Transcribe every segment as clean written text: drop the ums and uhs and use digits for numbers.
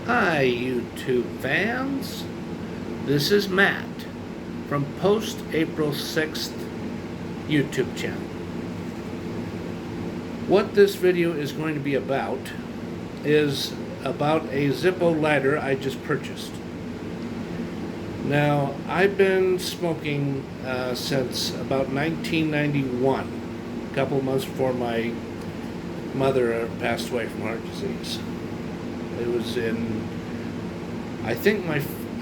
Hi, YouTube fans. This is Matt from Post April 6th YouTube channel. What this video is going to be about is about a Zippo lighter I just purchased. Now, I've been smoking since about 1991, a couple of months before my mother passed away from heart disease. It was in, I think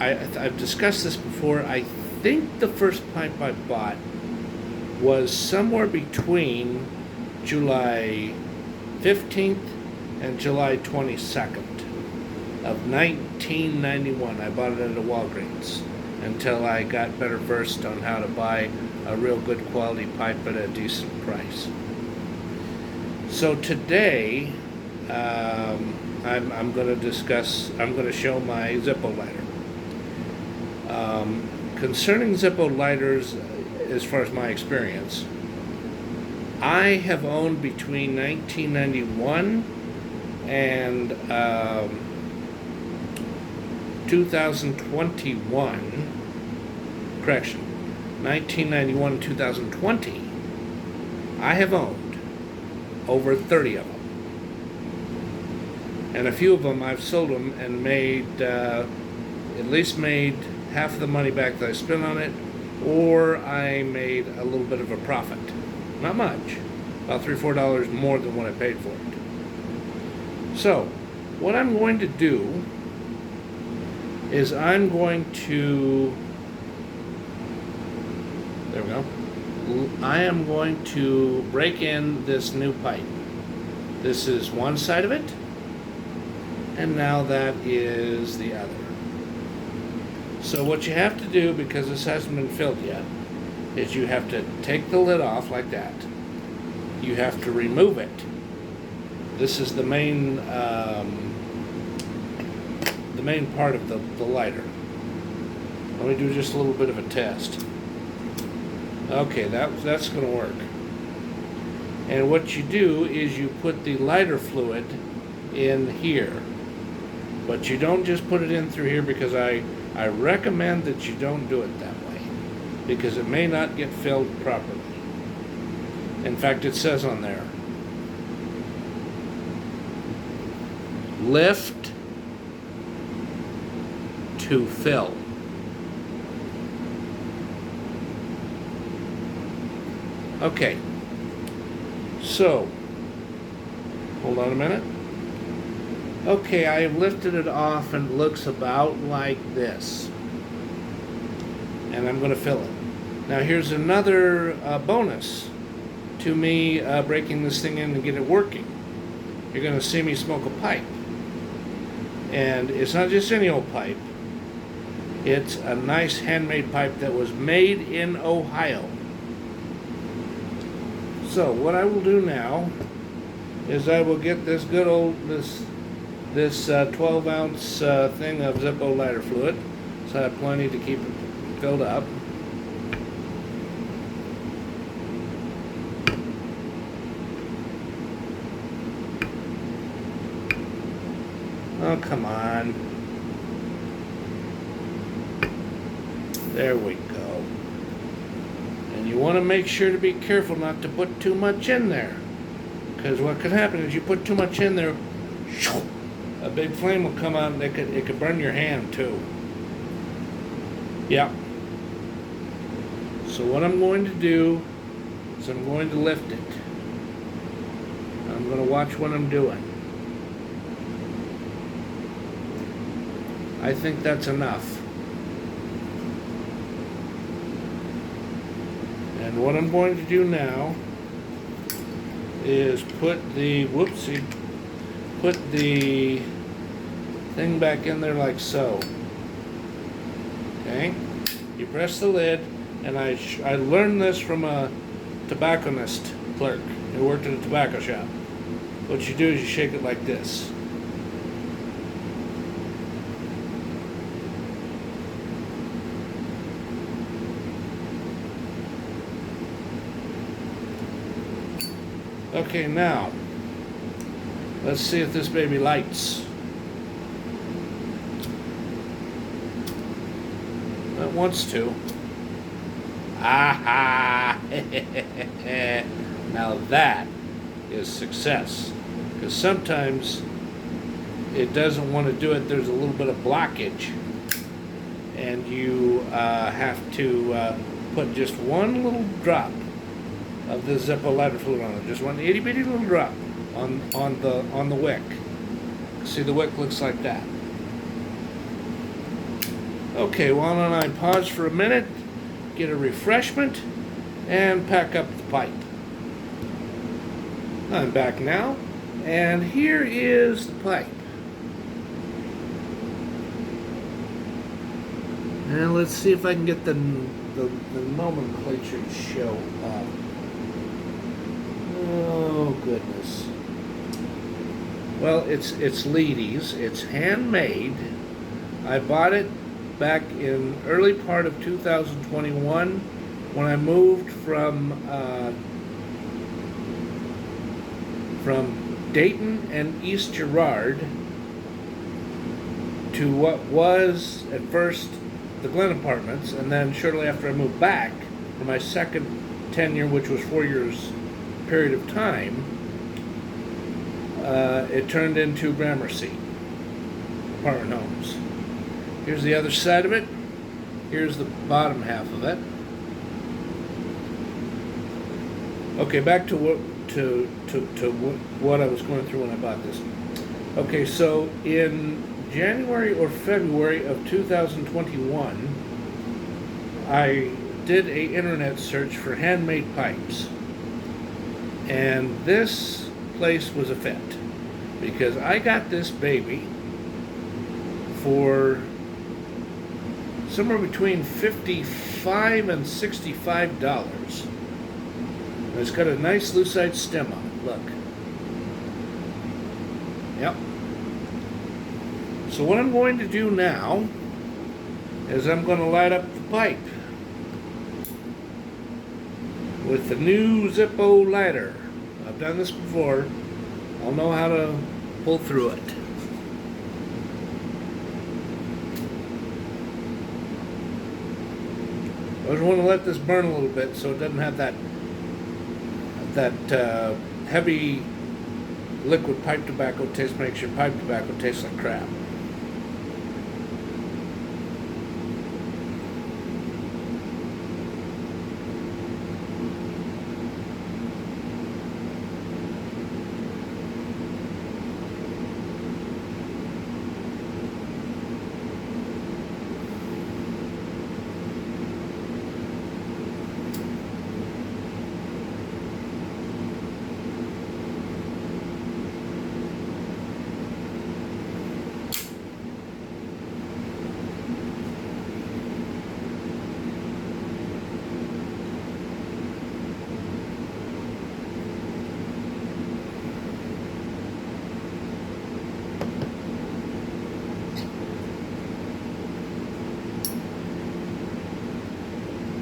I've discussed this before. I think the first pipe I bought was somewhere between July 15th and July 22nd of 1991. I bought it at a Walgreens until I got better versed on how to buy a real good quality pipe at a decent price. So today, I'm going to show my Zippo lighter. Concerning Zippo lighters, as far as my experience, I have owned between 1991 and 2021, correction, 1991 and 2020, I have owned over 30 of them. And a few of them I've sold them and made, at least made half of the money back that I spent on it, or I made a little bit of a profit. Not much, about $3 or $4 more than what I paid for it. So, what I'm going to do is I'm going to, there we go, I am going to break in this new pipe. This is one side of it, and now that is the other. So what you have to do, because this hasn't been filled yet, is you have to take the lid off like that. You have to remove it. This is the main part of the lighter. Let me do just a little bit of a test. Okay, that's going to work. And what you do is you put the lighter fluid in here. But you don't just put it in through here, because I recommend that you don't do it that way, because it may not get filled properly. In fact, it says on there, lift to fill. Okay, so, hold on a minute. Okay, I have lifted it off and it looks about like this. And I'm going to fill it. Now here's another bonus to me breaking this thing in and get it working. You're going to see me smoke a pipe. And it's not just any old pipe. It's a nice handmade pipe that was made in Ohio. So what I will do now is I will get this good old, this 12-ounce thing of Zippo lighter fluid, so I have plenty to keep it filled up. Oh, come on. There we go. And you want to make sure to be careful not to put too much in there, because what could happen is you put too much in there, a big flame will come out and it could burn your hand too. Yeah. So what I'm going to do is I'm going to lift it. I'm going to watch what I'm doing. I think that's enough. And what I'm going to do now is put the thing back in there like so. Okay? You press the lid, and I learned this from a tobacconist clerk who worked at a tobacco shop. What you do is you shake it like this. Okay, now let's see if this baby lights. It wants to. Aha! Now that is success. Because sometimes it doesn't want to do it. There's a little bit of blockage. And you have to put just one little drop of the Zippo lighter fluid on it. Just one itty bitty little drop on the wick. See, the wick looks like that. Okay, why don't I pause for a minute, get a refreshment, and pack up the pipe. I'm back now, and here is the pipe. And let's see if I can get the nomenclature to show up. Oh, goodness. Well, it's Leedy's. It's handmade. I bought it back in early part of 2021 when I moved from Dayton and East Girard to what was at first the Glen Apartments, and then shortly after I moved back for my second tenure, which was 4 years period of time, it turned into Gramercy Apartment Homes. Here's the other side of it. Here's the bottom half of it. Okay, back to what I was going through when I bought this. Okay, so in January or February of 2021, I did an internet search for handmade pipes. And this place was a fit, because I got this baby for somewhere between $55 and $65. And it's got a nice lucite stem on it, look. Yep. So what I'm going to do now is I'm going to light up the pipe with the new Zippo lighter. I've done this before. I'll know how to pull through it. I just want to let this burn a little bit so it doesn't have that heavy liquid pipe tobacco taste. Makes your pipe tobacco taste like crap.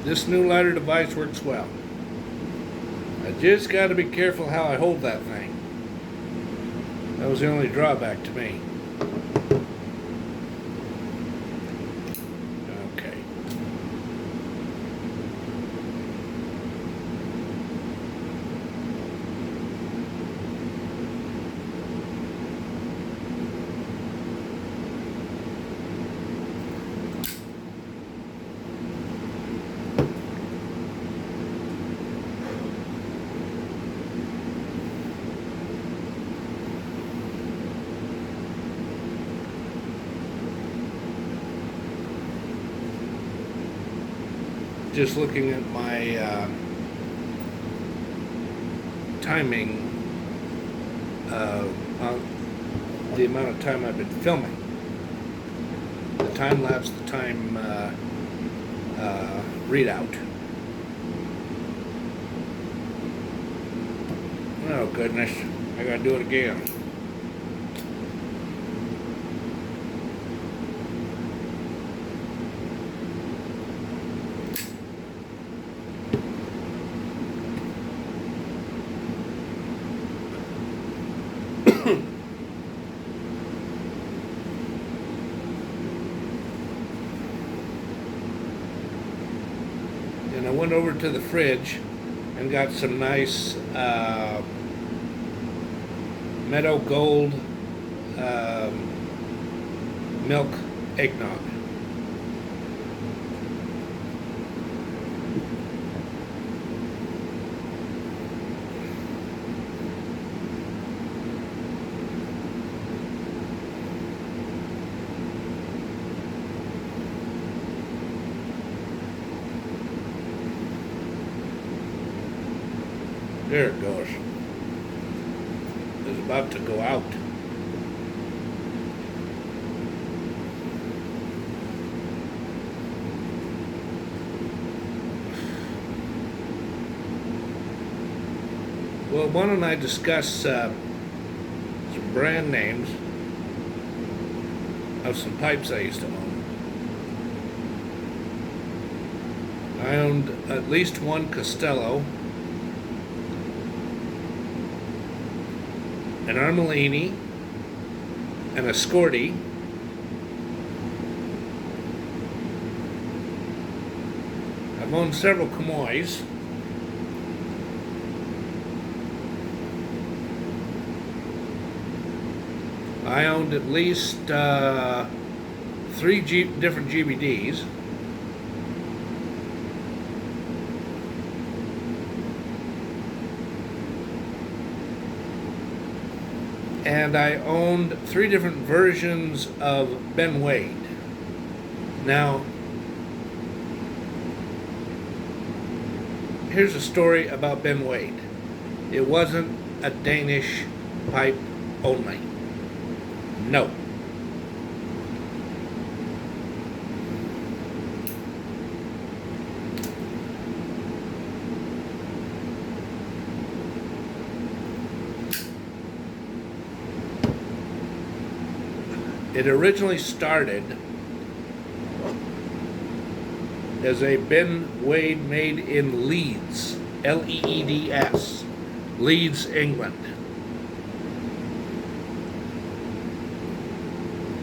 This new lighter device works well. I just got to be careful how I hold that thing. That was the only drawback to me. Okay. Just looking at my timing, the amount of time I've been filming, the time lapse, the time readout. Oh goodness, I gotta do it again. and I went over to the fridge and got some nice Meadow Gold milk eggnog. There it goes. It's about to go out. Well, why don't I discuss some brand names of some pipes I used to own. I owned at least one Costello, an Armelini, an Ascorti, I've owned several Camoys, I owned at least 3 different GBDs. And I owned 3 different versions of Ben Wade. Now, here's a story about Ben Wade. It wasn't a Danish pipe only. No. It originally started as a Ben Wade made in Leeds, L-E-E-D-S, Leeds, England.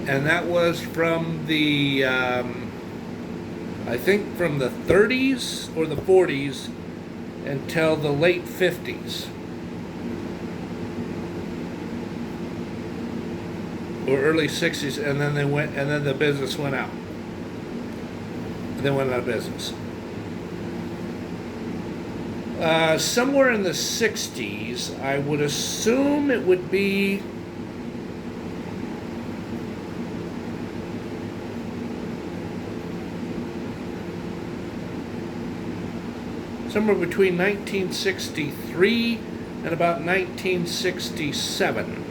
And that was from the, I think from the 30s or the 40s until the late 50s. Or early 60s, and then the business went out. They went out of business. Somewhere in the 60s, I would assume it would be somewhere between 1963 and about 1967.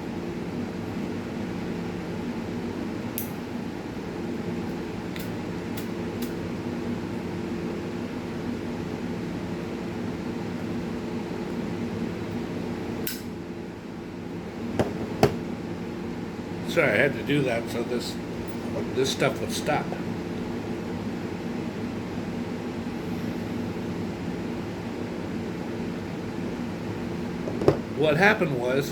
Sorry, I had to do that so this stuff would stop. What happened was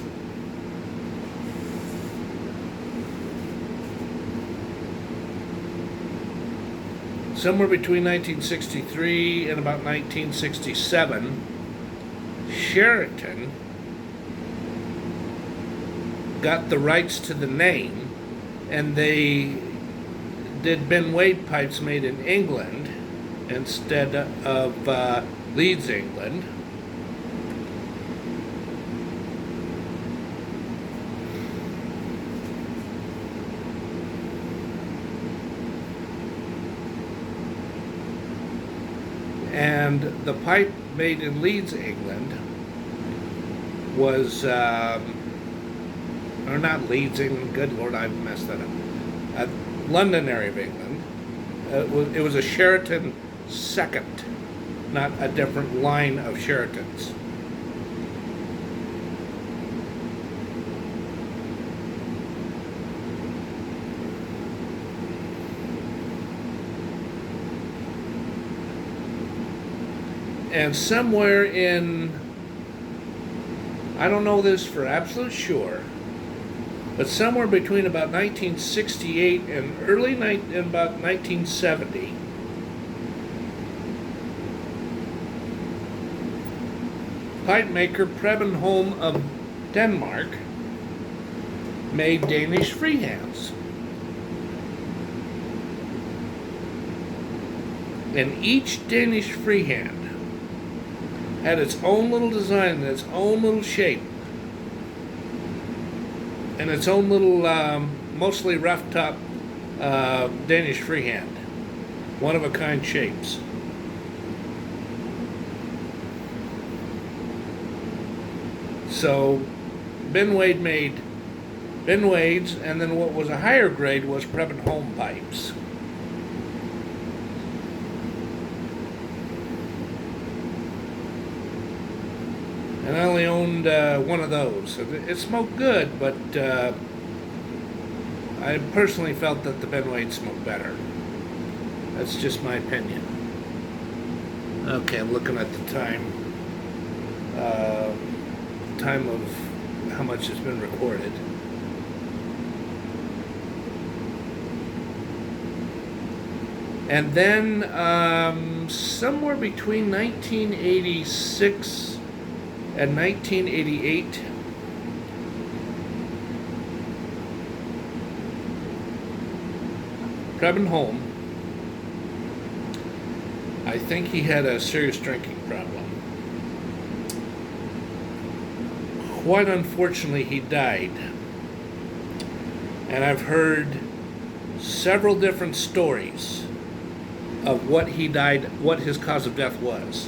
somewhere between 1963 and about 1967, Sheraton got the rights to the name, and they did Ben Wade pipes made in England instead of Leeds, England. And the pipe made in Leeds, England was or not Leeds, England, good Lord, I've messed that up. London area of England. It was a Sheraton second, not a different line of Sheratons. And somewhere in, I don't know this for absolute sure, but somewhere between about 1968 and about 1970, pipe maker Preben Holm of Denmark made Danish freehands. And each Danish freehand had its own little design and its own little shape and its own little mostly rough top Danish freehand, one of a kind shapes. So Ben Wade made Ben Wade's, and then what was a higher grade was Preben Holm pipes. And I only owned one of those. It smoked good, but I personally felt that the Ben Wade smoked better. That's just my opinion. Okay, I'm looking at the time. Time of how much has been recorded. And then somewhere between 1986 and 1988, Preben Holm, I think he had a serious drinking problem. Quite unfortunately, he died. And I've heard several different stories of what he died, what his cause of death was.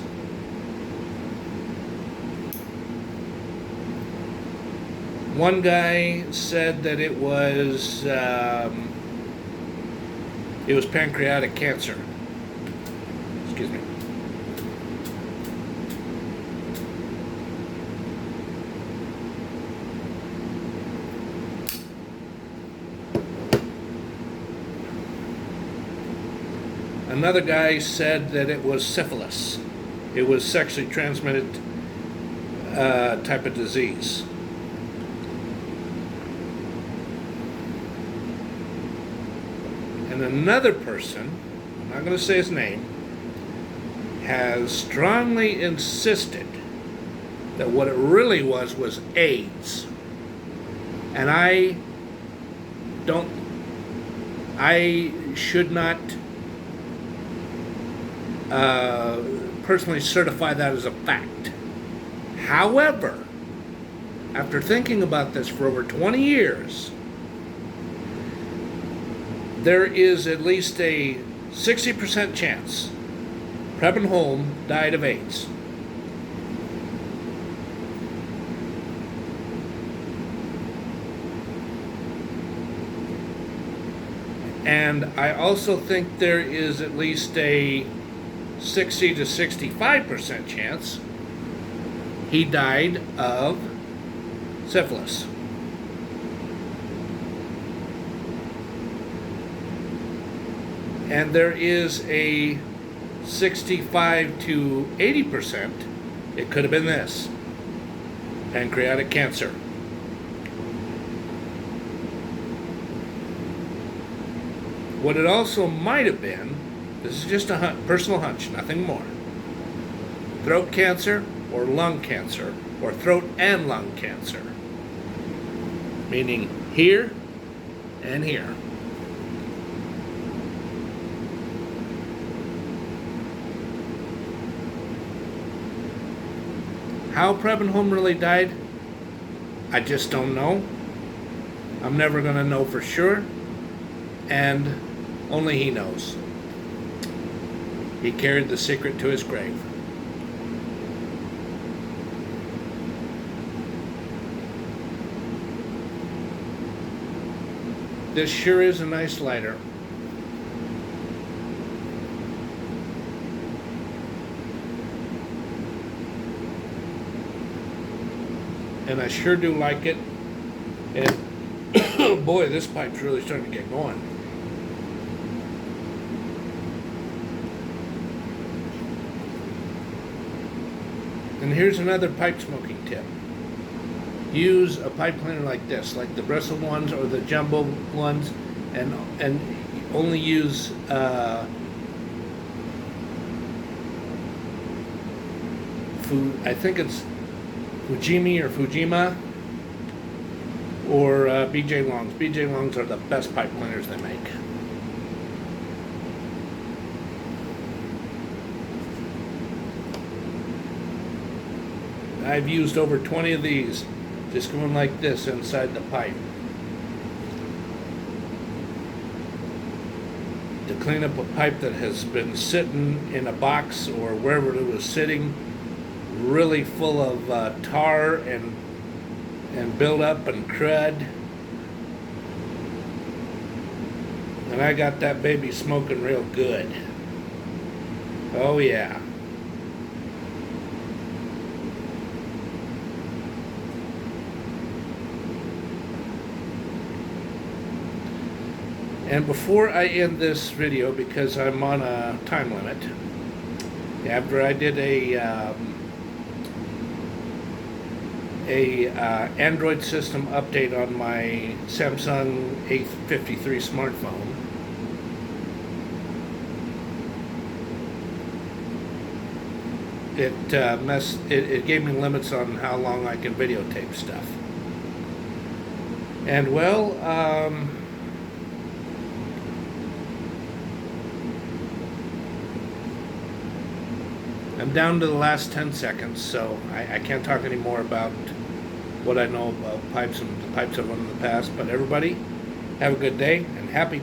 One guy said that it was pancreatic cancer. Excuse me. Another guy said that it was syphilis. It was sexually transmitted type of disease. And another person, I'm not going to say his name, has strongly insisted that what it really was AIDS. And I should not personally certify that as a fact. However, after thinking about this for over 20 years, there is at least a 60% chance Preben Holm died of AIDS. And I also think there is at least a 60 to 65% chance he died of syphilis. And there is a 65 to 80%, it could have been this, pancreatic cancer. What it also might have been, this is just a personal hunch, nothing more, throat cancer or lung cancer, or throat and lung cancer, meaning here and here. How Preben Holm really died, I just don't know. I'm never going to know for sure, and only he knows. He carried the secret to his grave. This sure is a nice lighter. And I sure do like it. And boy, this pipe's really starting to get going. And here's another pipe smoking tip. Use a pipe cleaner like this, like the bristle ones or the jumbo ones, and only use food. I think it's Fujimi or Fujima, or BJ Longs. BJ Longs are the best pipe cleaners they make. I've used over 20 of these, just going like this inside the pipe, to clean up a pipe that has been sitting in a box or wherever it was sitting, really full of tar and buildup and crud. And I got that baby smoking real good. Oh yeah. And before I end this video, because I'm on a time limit, after I did a Android system update on my Samsung A53 smartphone, it gave me limits on how long I can videotape stuff. And well, I'm down to the last 10 seconds, so I can't talk anymore about what I know about pipes and the pipes I've run in the past. But everybody, have a good day and happy